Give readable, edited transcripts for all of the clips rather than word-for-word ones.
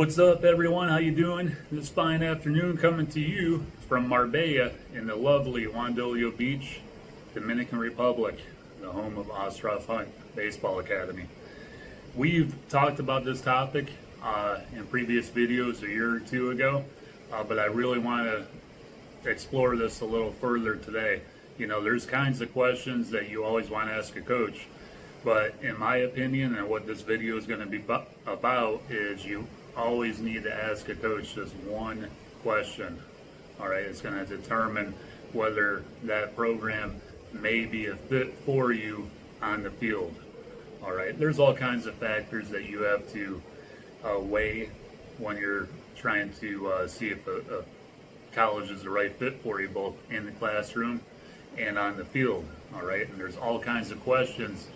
What's up, everyone? How you doing? This fine afternoon coming to you from Marbella in the lovely Wandolio Beach, Dominican Republic, the home of Ostroff Hunt Baseball Academy. We've talked about this topic in previous videos a year or two ago, but I really want to explore this a little further today. You know, there's kinds of questions that you always want to ask a coach, but in my opinion, and what this video is going to be about, is you always need to ask a coach just one question. All right, it's going to determine whether that program may be a fit for you on the field. All right, there's all kinds of factors that you have to weigh when you're trying to see if a college is the right fit for you, both in the classroom and on the field. All right, and there's all kinds of questions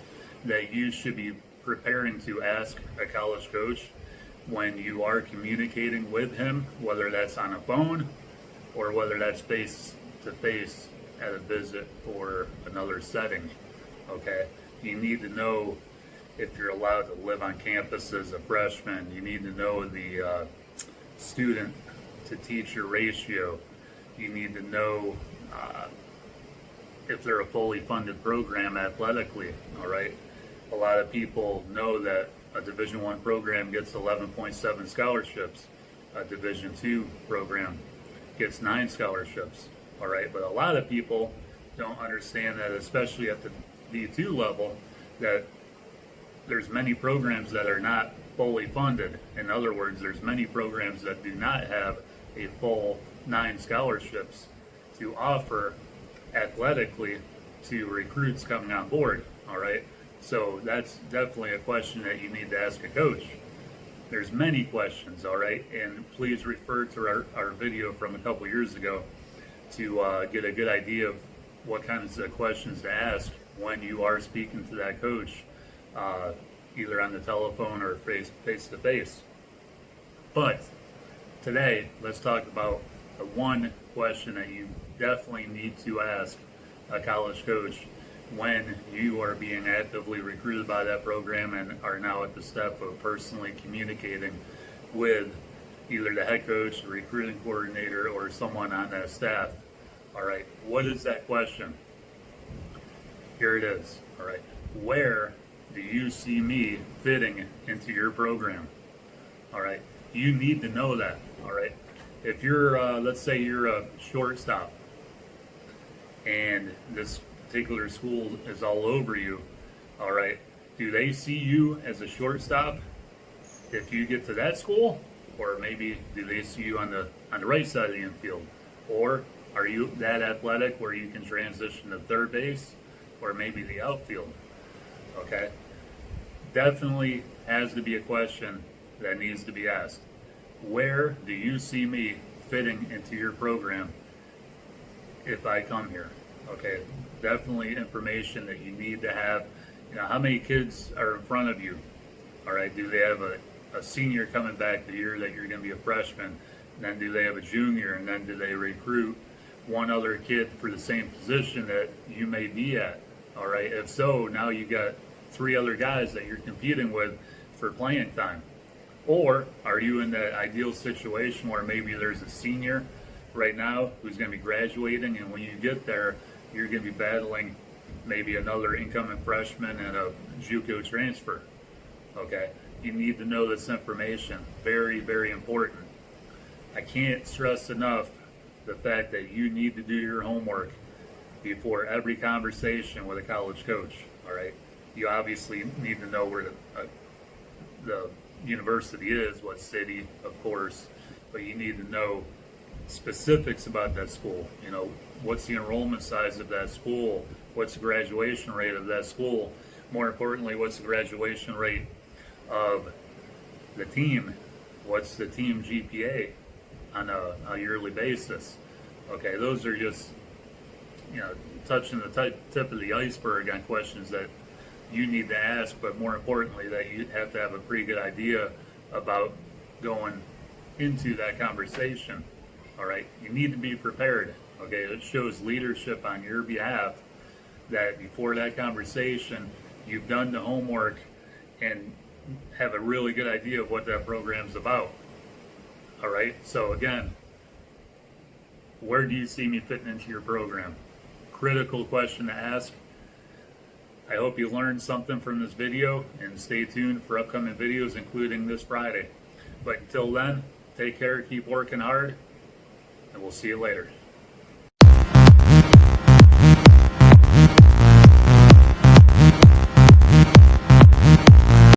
that you should be preparing to ask a college coach when you are communicating with him, whether that's on a phone or whether that's face to face at a visit or another setting. Okay, you need to know if you're allowed to live on campus as a freshman. You need to know the student to teacher ratio. You need to know if they're a fully funded program athletically. All right, a lot of people know that a Division I program gets 11.7 scholarships. A Division II program gets 9 scholarships. All right, but a lot of people don't understand that, especially at the D2 level, that there's many programs that are not fully funded. In other words, there's many programs that do not have a full 9 scholarships to offer athletically to recruits coming on board. All right, so that's definitely a question that you need to ask a coach. There's many questions, all right, and please refer to our video from a couple years ago to get a good idea of what kinds of questions to ask when you are speaking to that coach, either on the telephone or face to face. But today, let's talk about the one question that you definitely need to ask a college coach when you are being actively recruited by that program and are now at the step of personally communicating with either the head coach, the recruiting coordinator, or someone on that staff. All right, what is that question? Here it is. All right, where do you see me fitting into your program? All right, you need to know that. All right, if you're, let's say you're a shortstop and this particular school is all over you, all right, do they see you as a shortstop if you get to that school? Or maybe do they see you on the right side of the infield? Or are you that athletic where you can transition to third base or maybe the outfield? Okay, definitely has to be a question that needs to be asked. Where do you see me fitting into your program if I come here? Okay, definitely information that you need to have. You know, how many kids are in front of you? All right, do they have a senior coming back the year that you're going to be a freshman? And then do they have a junior? And then do they recruit one other kid for the same position that you may be at? All right, if so, now you got 3 other guys that you're competing with for playing time. Or are you in that ideal situation where maybe there's a senior right now who's going to be graduating, and when you get there, you're going to be battling maybe another incoming freshman and a JUCO transfer. Okay, you need to know this information. Very, very important. I can't stress enough the fact that you need to do your homework before every conversation with a college coach. All right, you obviously need to know where the university is, what city, of course, but you need to know specifics about that school. You know, what's the enrollment size of that school? What's the graduation rate of that school? More importantly, what's the graduation rate of the team? What's the team GPA on a yearly basis? Okay, those are just, you know, touching the tip of the iceberg on questions that you need to ask, but more importantly, that you have to have a pretty good idea about going into that conversation. All right, you need to be prepared. Okay, it shows leadership on your behalf that before that conversation, you've done the homework and have a really good idea of what that program's about. All right. So again, where do you see me fitting into your program? Critical question to ask. I hope you learned something from this video, and stay tuned for upcoming videos, including this Friday. But until then, take care, keep working hard, and we'll see you later.